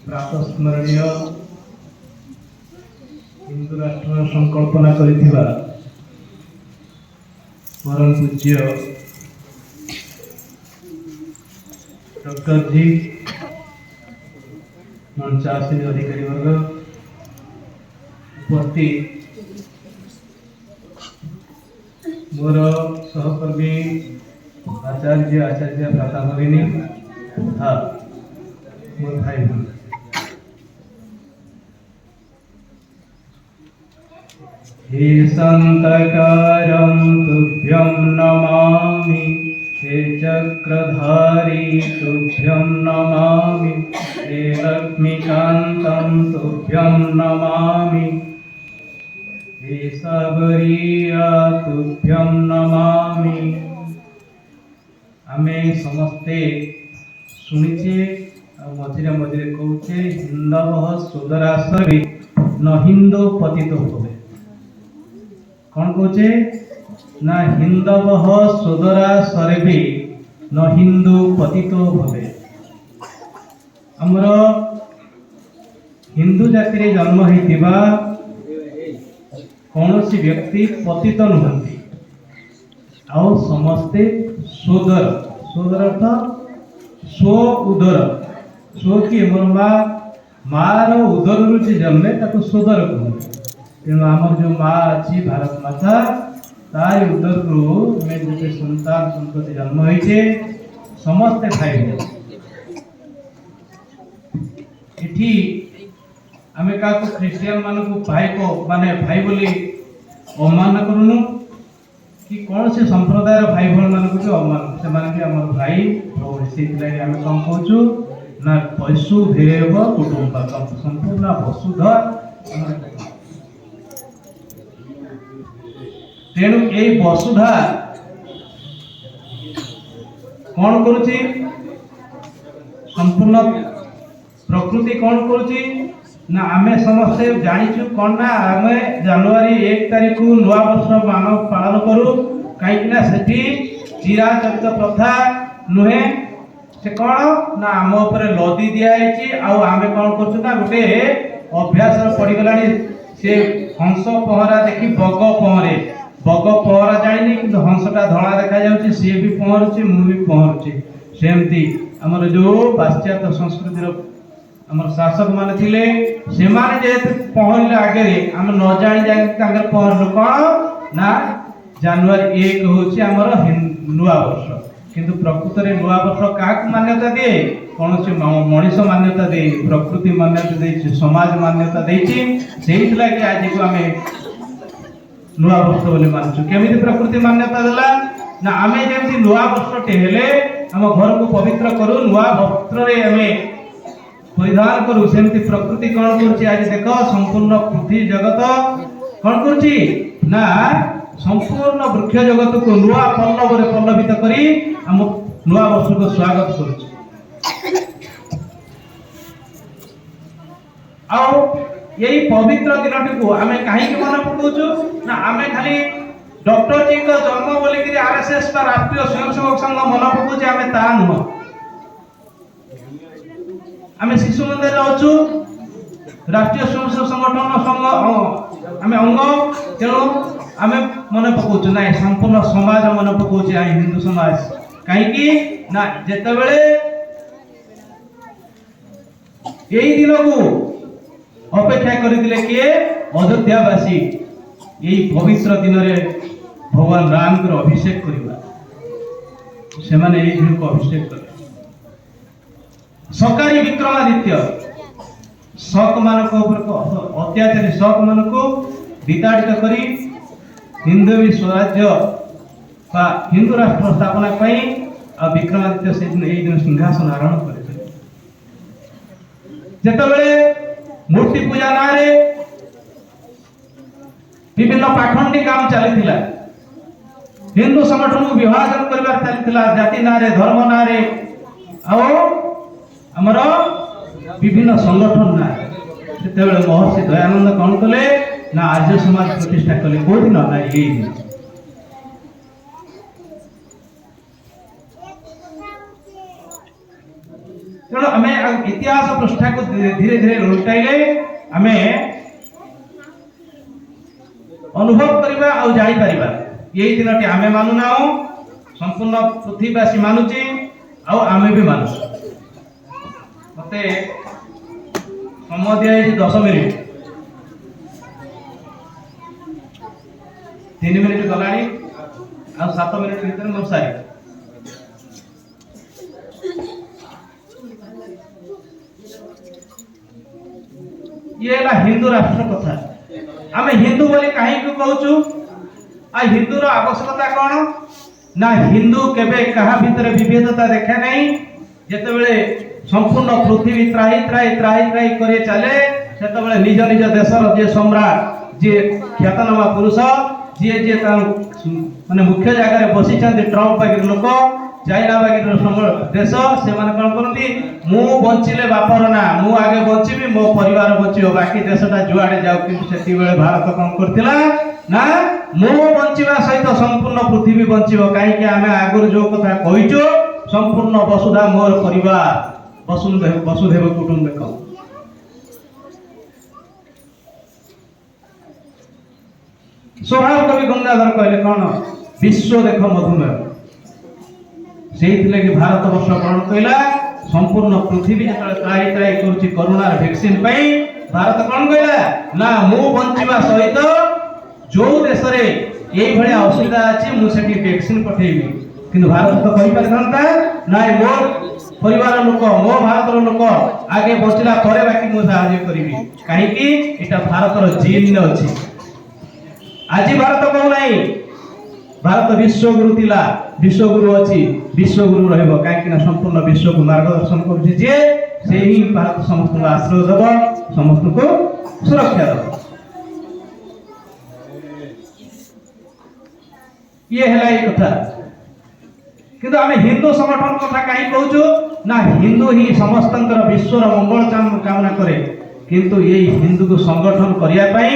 प्रातस्मरणीय हिंदू राष्ट्र संकल्पना करिथिबा परम पूज्य डॉक्टर जी मंचासीन अधिकारी वर्ग उपस्थित मोर सहकर्मी आचार्य भ्राता भगिनी तथा मोर भाई बहन हे संतकारं तुभ्यं नमामि हे चक्रधारी तुभ्यं नमामि हे लक्ष्मीकान्तं तुभ्यं नमामि हे सागरीया तुभ्यं नमामि। आमे समस्ते शुणिचे मझिरे मझिरे कहूचे हिंदव सुदरासरे न हिंदू पतित होवे। कौन कहूचे ना हिंदव सुदरासरे भी न हिंदू पतित होवे। हमर हिंदू जाति रे जन्म होइतिबा कौनसी व्यक्ति पतित नुहंती आउ समस्ते सोदर सोदर अर्थ स्व उदर स्व की मोर मार उदर से जन्मे ताको सोदर कहते। तेणु आमर जो माँ अच्छी भारत माता तार उदर रु में जो संतान संतति जन्म होइछे समस्ते भाई एठी आमे काको ख्रिस्टियन मानकु भाई को माने भाई बोली अवमान करूनु कि कौन से संप्रदाय भाई भौन मानकु जो अवमान से मान के हमर भाई भौणी से लागे आमे कम कहूछु ना वसुधैव कुटुम्बकम संपूर्ण वसुधर। तेणु ए वसुधा कौन करुची संपूर्ण प्रकृति कौन करुची ना आमे समस्ते जानिछु कौन ना आमे जनवरी 1 तारिख को नवा वर्ष मानव पालन करू कहीं ना सेठी चिराचरित प्रथा नुहे से कौन ना आम ऊपर लदी दिया आ आमे कौन करछु ना गोटे अभ्यास पड़ी गलानी से हंस पहरा देखि बग पहरे बग पहरा जानी कि हंसटा धड़ा देखा जाउची सी भी पहरुची मु भी पहरुची सेमती हमर जो पाश्चात्य संस्कृतिर हमर शासक माने थिले से माने जे पहरले आगे हम न जानि जानि तांगर पहरलो कोन ना जनवरी 1 होची हमर नुवा वर्ष किंतु प्रकृत रे नुवा वर्ष काक मान्यता दे कोनोसी मनीष मान्यता दे प्रकृति मान्यता दे समाज मान्यता देछि सेहितला कि आज को हमें नुवा वर्ष बोले मानछु। केमिति प्रकृति मान्यता देला ना आमे जेमति नुवा वर्ष टे हेले हम घर को पवित्र करू नुवा वस्त्र रे हमें परिधान करू सेमति प्रकृति कौन करछि आज देखो संपूर्ण पृथ्वी जगत कौन करछि ना संपूर्ण वृक्ष जगत को नुआ पल्लव रे पल्लवित करी हम नुआ वर्ष को स्वागत करछि। आउ यही पवित्र दिनटी को आमे काहे के मन पकौछु ना आमे खाली डॉक्टर जी को जन्म बोली कि आरएसएस का राष्ट्रीय स्वयंसेवक संघ मन पकौछि आमे ता नुह आमे शिशु मंदिर रहछु राष्ट्रीय स्वयंसेवक संगठन संघ आमे अंग तेणु आमे मन पकौछु ना संपूर्ण समाज मन पकौछि आ हिंदू समाज काहे कि ना जेते बेले एई दिन को अपेक्षा करिदिले के अयोध्यावासी यही पवित्र दिन रे भगवान राम को अभिषेक करबा से माने एई दिन को अभिषेक कर सकारी विक्रमादित्य शक मान को अत्याचारी शक मान को विताड़ित करी हिंदू स्वराज्य का हिंदू राष्ट्र स्थापना पाई आ विक्रमादित्य से दिन एई दिन सिंहासन आरोहण करथिले। जेतबेले मूर्ति पूजा नारे विभिन्न पाखंडी काम चलीथिला हिंदू संगठन को विभाजन करबार चलीथिला जाति नारे धर्म नारे आ हमर विभिन्न संगठन ना सेतेबेले महर्षि दयानंद कौन कले ना आर्य समाज प्रतिष्ठा कले कोई दिन ना यही तेणु आम इतिहास पृष्ठा को धीरे धीरे उल्टाइले आम अनुभव करवा आ जानी पारिबा यही दिनटी आमे मानुना संपूर्ण पृथ्वीवासी मानुची आमे भी मानु मते समय दिया 10 मिनिट 3 मिनिट गलानी आ 7 मिनिट भीतर मो सारी ये हिंदू राष्ट्र कथा आम हिंदू बोली कहीं कहूँ आ हिंदूर आवश्यकता कौन ना हिंदू केबे कहा भितर विभेदता देखा नहीं जेतेबेले संपूर्ण पृथ्वी त्राही त्राही त्राही त्राही करे चले सेतेबेले निज निज देशर जे सम्राट जे ख्यातनामा पुरुष जे जे माने मुख्य जगह बसी ट्रम्प वगैरह लोक चाइना वगैरह देश से कौन करती मु बंचिले बापर ना मु आगे बंचीबी मो परिवार बंचो बाकी देशटा जुआड़े जाऊ कि भारत कौन करथिला ना मु बंचिबा सहित संपूर्ण पृथ्वी बंचिबो कहीं आम आगुर जो कथा कहिचो संपूर्ण वसुधा मोर परिवार वसुधैव कुटुंबकम स्वभाव कवि गंगाधर कहले कौन विश्व देख मधुमेह से भारत वर्ष कौन कहला संपूर्ण पृथ्वी जो त्राही त्राही करुच्ची कोरोना वैक्सीन भारत कौन कहला ना मु बंचिबा सहित जो देश रे यही भाया असुविधा अच्छी मुझे वैक्सीन पठेबी किंतु भारत तो कही पारि ना मोर परिवार लोक मो भारत लोक आगे बचिला पर बाकी मुझे साहाय्य करी कहीं एटा भारतर जीन अच्छी आज भारत कहू नहीं भारत विश्वगुरु थिला विश्वगुरु अच्छी विश्वगुरु रहबो कहीं संपूर्ण विश्व को मार्गदर्शन करुछि जे से ही भारत समस्त को आश्रय देव समस्त को सुरक्षा देव ये है कथा किंतु आम हिंदू संगठन कथा कहीं कहूँ ना हिंदू ही समस्त विश्वर मंगल कामना करे किंतु ये हिंदू को संगठन करने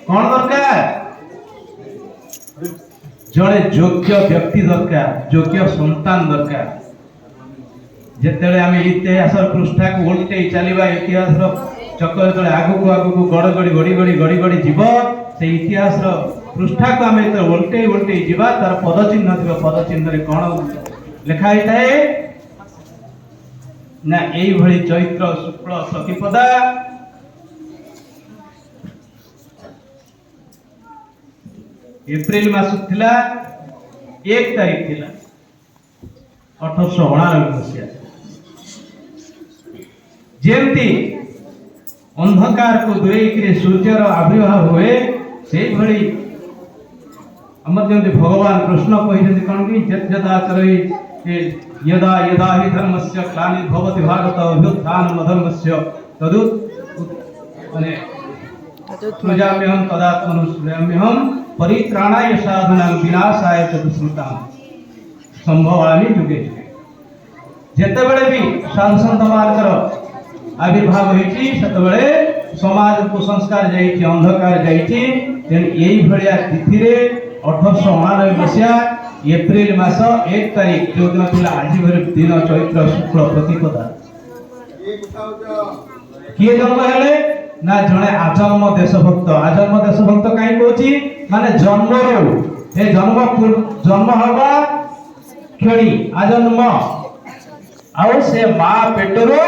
कौन दरकार जड़े योग्य व्यक्ति दरकार योग्य संतान दरकार जिते आम इतिहास पृष्ठा को उल्टे चलवा इतिहास चक्कर जो आगू आगू गड़ गड़ी गड़ी गड़ी गड़ी गड़ी जीव से इतिहास पृष्ठा को आम उल्टे उल्टे जीवा तार पदचिन्ह थी पदचिन्ह कौन लिखाई थाए ना यही भली चैत्र शुक्ल प्रतिपदा एप्रिल मास थिला 1 तारीख थिला 1899 मसीहा जेमती अंधकार को दूरे सूर्यर आविर्भाव हुए से भली अमर जमती भगवान कृष्ण कही कौन कि यदाचरय यदा यदा हि धर्मस्य ग्लानिर्भवति भारत अभ्युत्थानमधर्मस्य तदुत माने तदात्मनुस्मृम्यहं तदात्मनुस्मृम्यहं परित्राणाय साधूनां विनाशाय च दुष्कृतां संभवामि जुगे जुगे जेतेबेले भी साधु संत मानकर आविर्भाव होइछि सेतेबेले समाज कुसंस्कार जाइछि अंधकार जाइछि तेन एई भलिया तिथि रे 1899 मसीहा एप्रिल मास 1 तारीख जो दिन थिला आज भर दिन चैत्र शुक्ल प्रतिपदा किए जन्म हेले ना जने आजन्म देशभक्त कहीं कहछि माने जन्म रो ए जन्म हवा क्षणी आजन्म आउ से मां पेटरो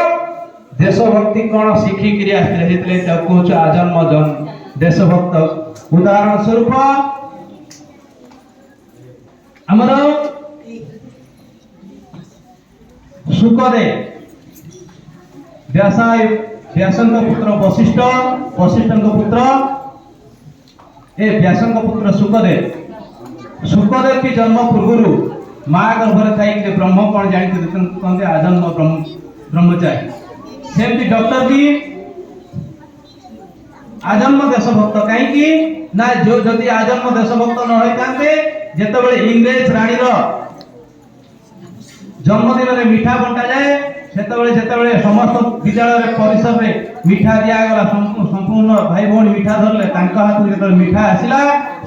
देशभक्ति कौन शिखी करी आस्ते हेतले त कहछ आजन्म जन देशभक्त उदाहरण स्वरूप हमर सुकरे व्यासंग पुत्र वशिष्ठ पुत्र व्यासंग पुत्र सुकदेव की जन्म पूर्व माँ गर्भर थी ब्रह्म कौन जानते कहते आजन्म ब्रह्मचारी सेमती डॉक्टर भी आजन्म देशभक्त कहीं ना जो जदि आजन्म देशभक्त न होता जितेबाला इंग्रेज राणी जन्मदिन में मिठा बंटा जाए सेतेबेले समस्त विद्यालय परिसर में मिठा दिगला संपूर्ण भाई भौणी मिठा धरले हाथ जो मिठा आसला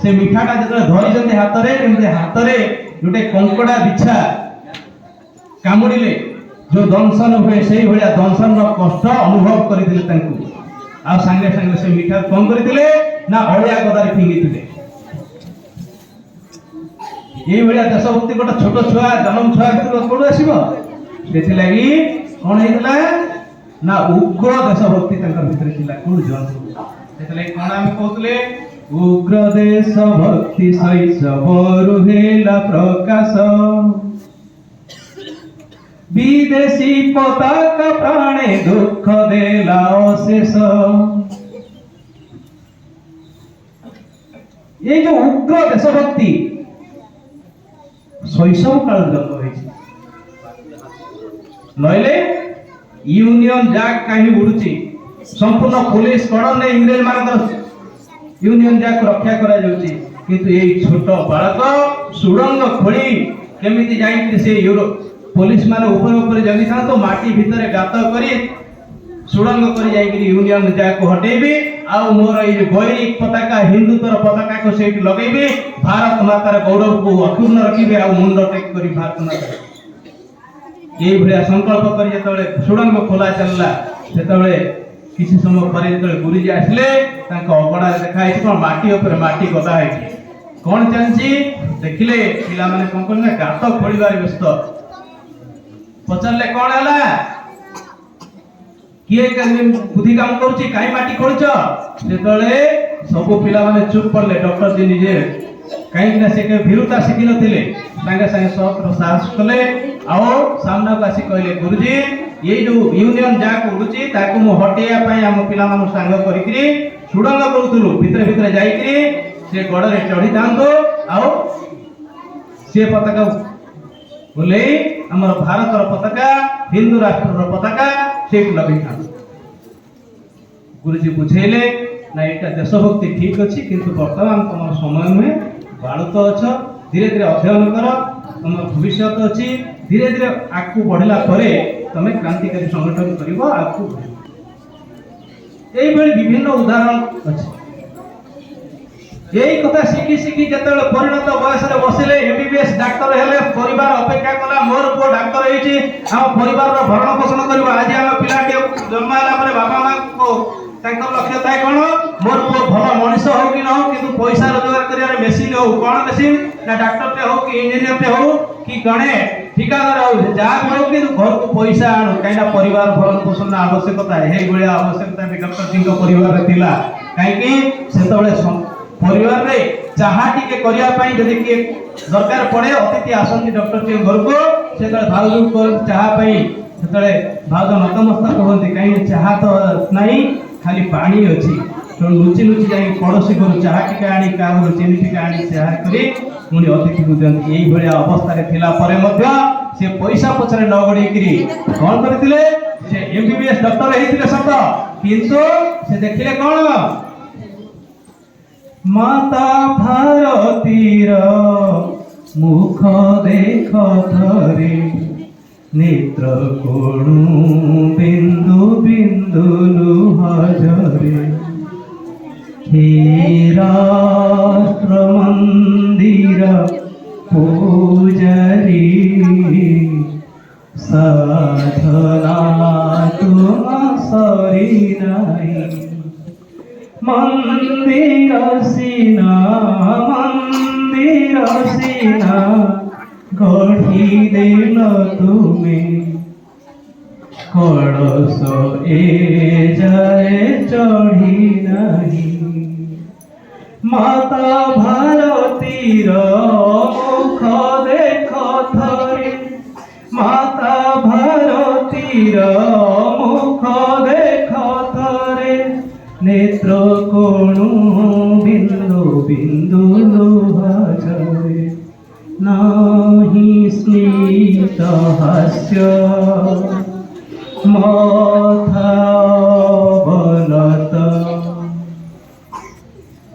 से मिठाटा जो धरी हाथ में गोटे कंकड़ा बिछा कामुड़े जो दंशन हुए से भाया दंशन कष्ट अनुभव करते आ सांगे सांगे से मीठा कौन करते ना अड़िया गदारे फिंगी ये भाया देशभक्ति गोटे छोट छुआ जन्म छुआ कौन आसो से कौन होता ना उग्र देशभक्ति भितर कौन जन्म कौन आम कहते उग्र देशभक्ति शैशवरु हेला प्रकाश विदेशी पताका प्राणे दुख देला अशेष। ये जो उग्र देशभक्ति शैशव काल जन्म नहले यूनियन जैक कहीं उड़ुची संपूर्ण पुलिस कड़न इंग्रेज मान यूनियन जैक रक्षा करा जाउची किंतु ये छोट बालक सुड़ंग खोली केमिति जाई से यूरोप पुलिस माने ऊपर ऊपर जगी था तो माटी भितर गात करी सुड़ंग करी जाई यूनियन जैक को हटेबी आ मोर ये गैरिक पताका हिंदुत्वर पताका को सेठ लगेबी भारत मातार गौरव को अक्षुण्ण रखिबे आ मुंड टेक करी भारत माता ये भलिया संकल्प करी जेतबेले सुड़ंग खोला चलला सेतबेले किसी समय पर जेतबेले गुरुजी आसले तांको अगड़ा देखाई कोन माटी ऊपर माटी गदा है कोन चंची देखिले पिला माने कोन कोन गात खोलिबार व्यस्त पचारले कौन है किए बुद्धि काम करुची काई माटी खोलछ सेतले सब पिला माने चुप पड़ले डॉक्टर जी निजे काई ना से के भीरुता सिखि नथिले संगे संगे सब साहस कले आओ सामना को आसी कहले गुरुजी ये जो यूनियन जैक उडुची ताको मो हटेया पई हम पिला मानु संग करिकरी सुडंग करूतलु भितर भितर जाईकरी से गडरे चढ़ी थांतो आओ से पताका बोले हमर भारत पताका हिंदू राष्ट्र पताका सेठ लगे था गुरुजी बुझेले ना एटा देशभक्ति ठीक अच्छी किंतु वर्तमान तुम समय नुहे बालुत अच्छ धीरे धीरे अध्ययन कर तुम भविष्य अच्छी धीरे धीरे आगू बढ़ला परे तुम क्रांतिकारी संगठन कर आगू यही विभिन्न उदाहरण अच्छे यही कथा शिखी शिखी जिते परिणत बयस बसिले एमबीबीएस डाक्तर हेले परिवार अपेक्षा कला मोर पुओ डाक्तर होइछि हम परिवार रो भरण पोषण करबो आज हम पिलाटे जन्म होला परे बाबा मां को तांकर लक्ष्य थाए कोन मोर पुओ भल मनुष्य हो कि न हो किंतु पैसा रोजगार करियार मेसिन हो कोन मेसिन ना डाक्टर ते हो कि इंजीनियर ते हो कि गणे ठिकादार हो जा करो कि घर को पैसा आनो काइना परिवार भरण पोषण आवश्यकता हे गुलिया आवश्यकता भी डॉक्टर सिंह को परिवार रे थिला काई कि सेतबेले परिवार रे चाहा टिके करिया पई जदि के दरकार पड़े अतिथि आसंती डॉक्टर के घर को सेतले भाउजू को चाहा पई सेतले भाउज नतमस्तक होंती काई चाहा तो नाही खाली पानी अछि तो लुचि लुचि जाई पड़ोसी को चाहा टिके आनी का हो चीनी टिके आनी चाहा करी मुनि अतिथि को देंती एई भलिया अवस्था रे थिला परे मध्य से पैसा पछरे न गडी करी कोन करथिले से एमबीबीएस डॉक्टर हेतिले सत किंतु से देखिले कोन माता भारतीर मुख देख थरे नेत्र कोणु बिंदु बिंदु लुहाजरे हे राष्ट्र मंदिर पूजरी साधना तुम सरी नहीं मंदिर सीना गढ़ी देन तुम्हें कड़स ए जाए चढ़ी नहीं माता भारतीर मुख देख थरे माता भारतीर मुख देख थरे नेत्र कोणु बिंदु बिंदु लुहाजरे नाही स्मित हास्य मथा बनत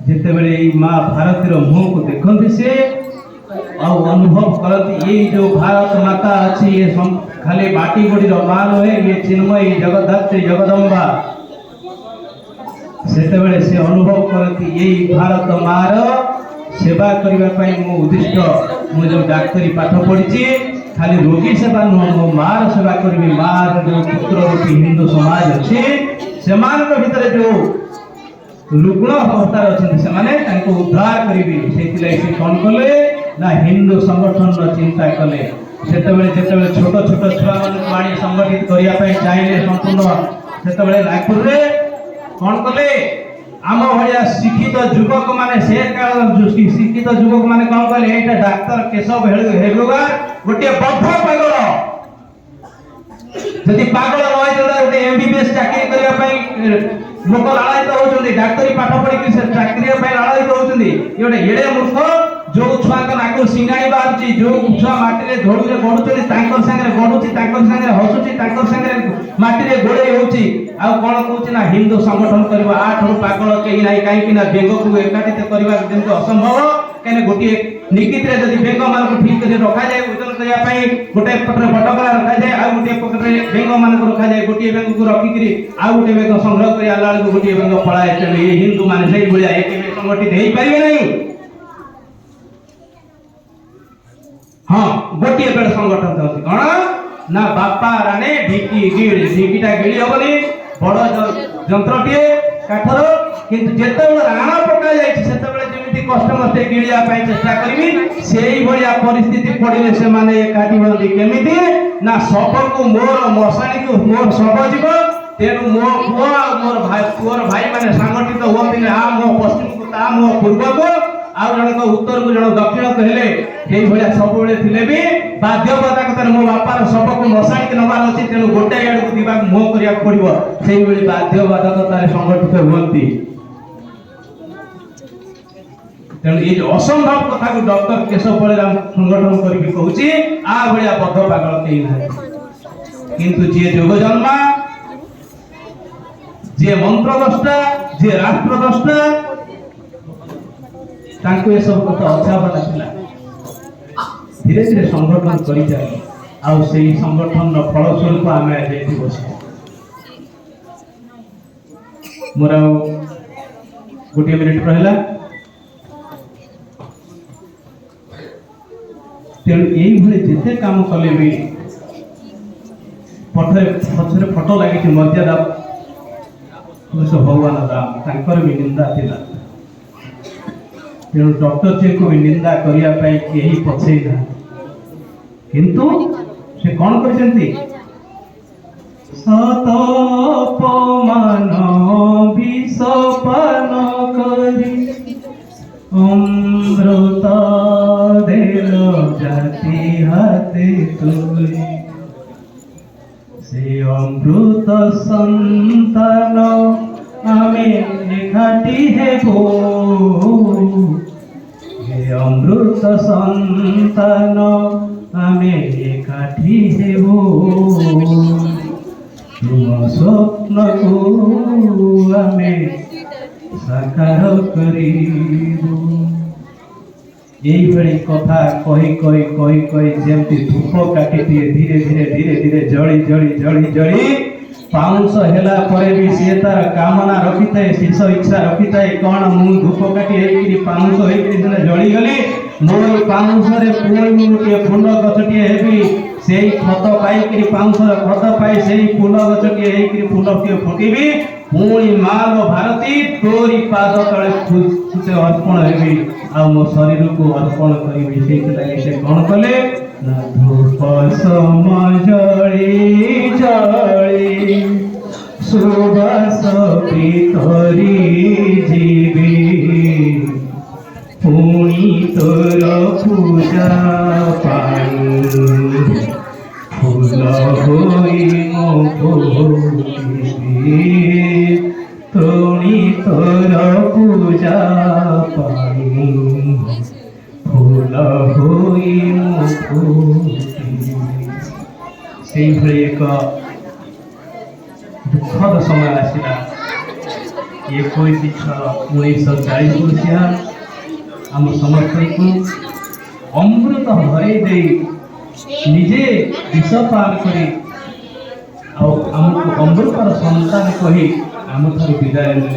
जिते बेले माँ भारतीर मुह को देखते से अनुभव करती ये जो भारत माता अच्छी ये खाली माटी गोड़ी माँ नुहे ये चिन्मयी जगद्धात्री जगदम्बा सेतेबेले से अनुभव करती यही भारत मार सेवा करने उद्दिष्ट मुझे डाक्तरी पाठ पढ़ी खाली रोगी सेवा नुह मो मार सेवा करी मार जो पुत्र रूपी हिंदू समाज अच्छे से भितर जो रुग्ण अवस्था अच्छा उद्धार करी से कौन कले ना हिंदू संगठन चिंता कले से छोट छोट छुआ मान संगठित करने चाहिए संपूर्ण से नागपुर में कौन कले आम भाया शिक्षित युवक माने से शिक्षित युवक माने कौन कले एटा डाक्टर केशव हेगुवार गोटे बद्ध पागल जदि पागल नय गोटे एमबीबीएस चाकरी करबा पई लोक लालायित होउछन्ती डाक्टरी पाठ पढ़ी से चाकरी पई लालायित होउछन्ती एडे एडे मूर्ख जो छुआ का नाक सिंगाणी बाहर जो छुआ माटी धोड़ में गड़ुचे गड़ुची हसुची माटी गोड़े होची आ कौन कहूँ ना हिंदू संगठन करवा आठ पागल कहीं ना कहीं बेंग को एकाठित करवा असंभव कहीं गोटे निकित बेंग मान ठीक कर रखा जाए ओजन करने गोटे पटे बटकरा रखा जाए आ गोटे पटे बेंग मान रखा जाए गोटे बेंग को रखिक आ गोटे बेंग संग्रह कर गोटे बेंग पलाए चले हिंदू मान से संगठित हो पारे नहीं। हाँ गोटे बेल संगठन चाहती कौन ना बापा राणे ढिकी गिड़ी ढिकीटा गिड़ी हेनी बड़ जंत्रटीए काठर किंतु जिते राणा पका जाए जमी कष्ट मस्ते गिड़िया चेष्टा करी से परिस्थिति पड़े से एकाठी हमें केमी ना शव को मोर मशाणी को मोर शव जीव तेणु मो पुओ मोर भाई पुओर भाई मैंने संगठित हुए आ मो पश्चिम को ता मो पूर्व को आउ जन उत्तर को जन दक्षिण को हेले सब भी बाध्यबाधकता मो बापार शव को मशाणी के नबार अच्छी तेणु गोटे आड़ को दीवा मुह करा पड़ो से बाध्यबाधकता संगठित हुए तेणु ये असंभव कथा को डॉक्टर केशव बलिराम संगठन करके कहूँ आ भाया बद्ध पागल कहीं ना किंतु जी जोग जन्मा जे मंत्रद्रष्टा जे राष्ट्रद्रष्टा तांको ये सब कथा अचाबा थिला धीरे धीरे संगठन करी जाए आउ से संगठन फलस्वरूप आम आज बस मोर गोटे मिनिट रहा तेणु यही जिते काम कले भी पठरे पछरे फटो लगी मर्यादा पुरुष भगवान राम तांकर भी निंदा थिला तेणु डॉक्टर जी को भी निंदा करने यही पछे ना किंतु से कौन करछंती सतपमान विषपान करी अमृत देल जाति हाथे तुले से अमृत संतान आमे एकाठी हेबो हे अमृत संतान आमे एकाठी हेबो तुम स्वप्न को आमे साकार करिबो यही भली कथा कही कही कही कही जमती धूप काटी धीरे धीरे धीरे धीरे जड़ी जड़ी जड़ी जड़ी पाउंस हेला परे भी सी तार कामना रखी थाए शेष इच्छा रखी थाए कौन मु धूप काटी पाउंस जली गली मोर पाउंस पुणी मुझे फूल गछटी हेबी से खत पाई पाउंस खत पाई से फूल गछटी फूल किए फुटबी पुणी माल भारती तोरी पाद तले अर्पण हेबी आ मो शरीर को अर्पण करी से कौन कले धूप सम जड़ी जड़ी सुबास भीतरी जीवी पुणी तोर पूजा पाई फूल होई मो पुणी तोर पूजा पाई फूल होई मो से एक दुखद समय आसला 1940 मसीहा आम समस्त को अमृत हरई दे निजे विष पान करी आमको अमृतर संतान कही आम थार विदाय ने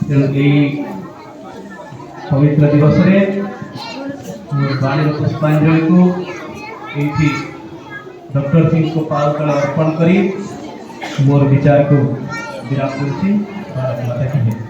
तेणु यही पवित्र दिवस रे मोर बाणी पुष्पांजलि को ये डॉक्टर सिंह को पाल अर्पण करी मोर विचार को विराम करुच्ची। भारत माता की जय।